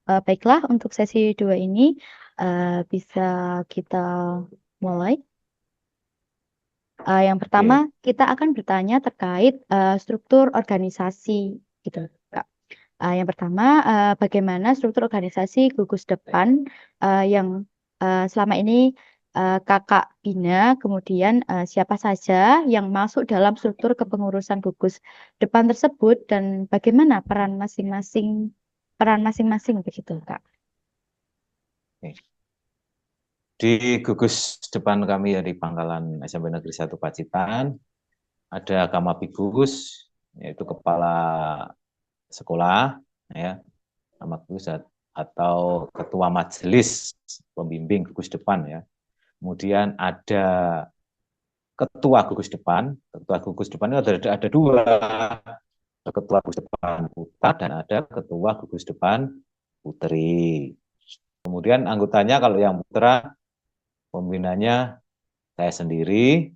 Baiklah, untuk sesi 2 ini bisa kita mulai. Yang pertama, Oke, kita akan bertanya terkait struktur organisasi, gitu, Kak. Yang pertama, bagaimana struktur organisasi gugus depan yang selama ini Kakak bina, kemudian siapa saja yang masuk dalam struktur kepengurusan gugus depan tersebut, dan bagaimana peran masing-masing begitu, Kak? oke. Di gugus depan kami ya di Pangkalan SMP Negeri 1 Pacitan, ada Kamapigus, yaitu kepala sekolah, ya, Kamapigus atau ketua majelis pembimbing gugus depan ya. Kemudian ada ketua gugus depan itu ada dua, ketua gugus depan putra dan ada ketua gugus depan putri. Kemudian anggotanya kalau yang putra, pembinanya saya sendiri.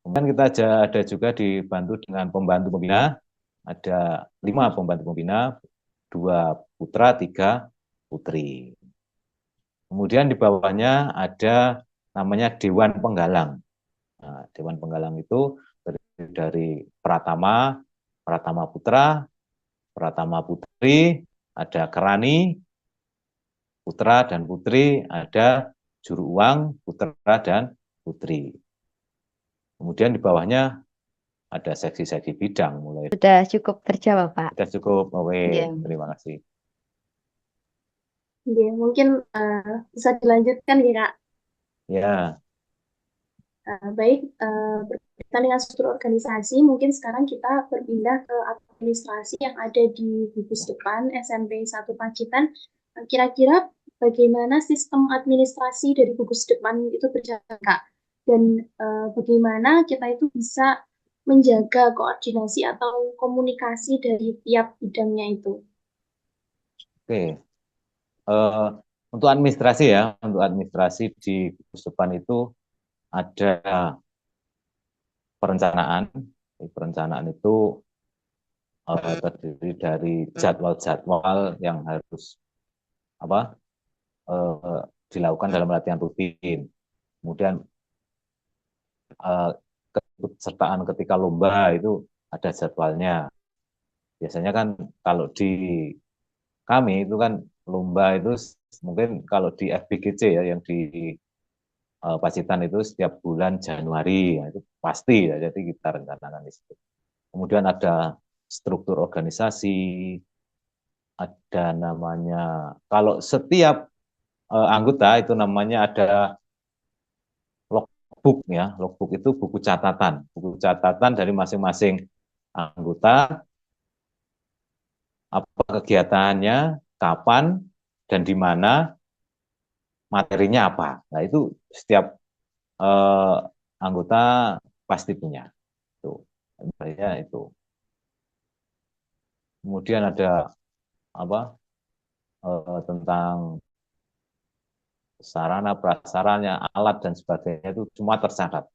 Kemudian kita ada juga dibantu dengan pembantu pembina, ada 5 pembantu pembina, 2 putra, 3 putri. Kemudian di bawahnya ada namanya Dewan Penggalang. Nah, Dewan Penggalang itu terdiri dari Pratama, Pratama Putra, Pratama Putri, ada Kerani, Putra dan Putri, ada Juru Uang, Putra dan Putri. Kemudian di bawahnya ada seksi-seksi bidang mulai. Sudah cukup terjawab, Pak. Sudah cukup, Owe. Iya. Terima kasih. Oke, mungkin bisa dilanjutkan ya, Kak. Ya, Baik, berkaitan dengan struktur organisasi, mungkin sekarang kita berpindah ke administrasi yang ada di gugus depan SMP 1 Pacitan. Kira-kira bagaimana sistem administrasi dari gugus depan itu berjalan, Kak? Dan bagaimana kita itu bisa menjaga koordinasi atau komunikasi dari tiap bidangnya itu? oke. Eh, untuk administrasi ya, untuk administrasi di gugus depan itu ada perencanaan. Perencanaan itu terdiri dari jadwal-jadwal yang harus apa dilakukan dalam latihan rutin. Kemudian kesertaan ketika lomba itu ada jadwalnya. Biasanya kan kalau di kami itu kan lomba itu mungkin kalau di FBGC ya yang di Pacitan itu setiap bulan Januari, ya, itu pasti ya, jadi kita rencanakan di situ. Kemudian ada struktur organisasi, ada namanya kalau setiap anggota itu namanya ada logbook ya, logbook itu buku catatan dari masing-masing anggota, apa kegiatannya, kapan dan di mana, materinya apa. Nah itu setiap eh, anggota pasti punya. Itu, itu. Kemudian ada apa tentang sarana prasarana, alat dan sebagainya itu semua tercatat.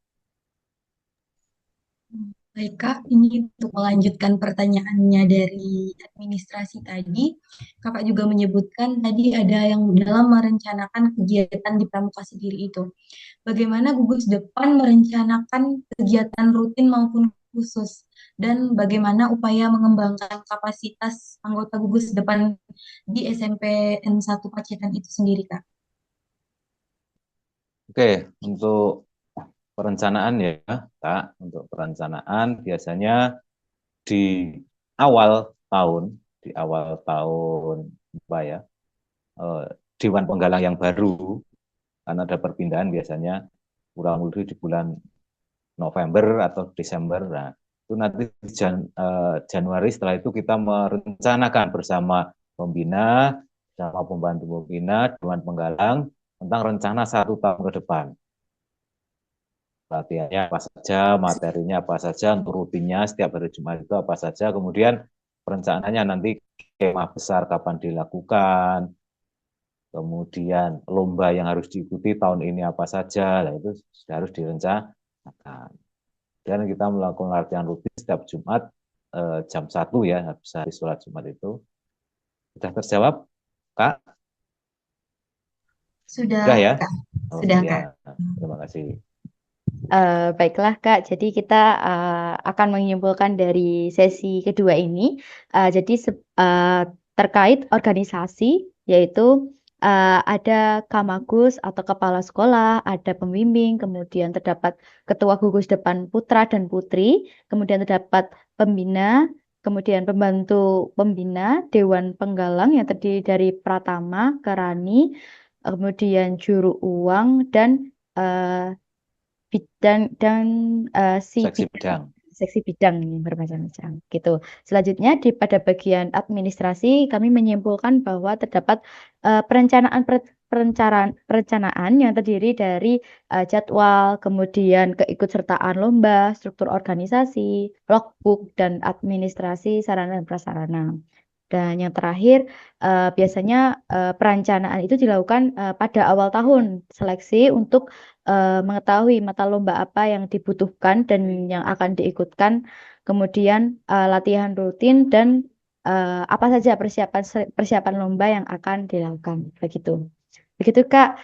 Baik, Kak, ini untuk melanjutkan pertanyaannya dari administrasi tadi, Kakak juga menyebutkan tadi ada yang dalam merencanakan kegiatan di pramuka sendiri itu. Bagaimana gugus depan merencanakan kegiatan rutin maupun khusus, dan bagaimana upaya mengembangkan kapasitas anggota gugus depan di SMP N1 Pacitan itu sendiri, Kak? Oke, untuk perencanaan ya, Kak, untuk perencanaan biasanya di awal tahun, di awal tahun apa ya, eh, Dewan Penggalang yang baru, karena ada perpindahan biasanya kurang lebih di bulan November atau Desember. Nah, itu nanti Januari setelah itu kita merencanakan bersama pembina, sama pembantu pembina, Dewan Penggalang tentang rencana 1 tahun ke depan. Latihannya apa saja, materinya apa saja, untuk rutinnya setiap hari Jumat itu apa saja, kemudian perencanaannya nanti skema besar kapan dilakukan, kemudian lomba yang harus diikuti tahun ini apa saja, nah itu sudah harus direncanakan. Dan kita melakukan latihan rutin setiap Jumat jam 1 ya, habis hari sholat Jumat itu. Sudah terjawab? Kak, Sudah, sudah ya? Kak. Oh Sudah, ya, Kak. terima kasih. Baiklah Kak, jadi kita akan menyimpulkan dari sesi kedua ini. Jadi terkait organisasi, yaitu ada Kamagus atau kepala sekolah, ada pembimbing, kemudian terdapat ketua gugus depan putra dan putri, kemudian terdapat pembina, kemudian pembantu pembina, dewan penggalang yang terdiri dari Pratama, Karani, kemudian juru uang dan dan si Seksi bidang. seksi bidang yang bermacam-macam gitu. Selanjutnya pada bagian administrasi kami menyimpulkan bahwa terdapat perencanaan yang terdiri dari jadwal, kemudian keikutsertaan lomba, struktur organisasi, logbook dan administrasi sarana dan prasarana. Dan yang terakhir, biasanya perencanaan itu dilakukan pada awal tahun, seleksi untuk mengetahui mata lomba apa yang dibutuhkan dan yang akan diikutkan, kemudian latihan rutin dan apa saja persiapan lomba yang akan dilakukan. Begitu. Begitu Kak.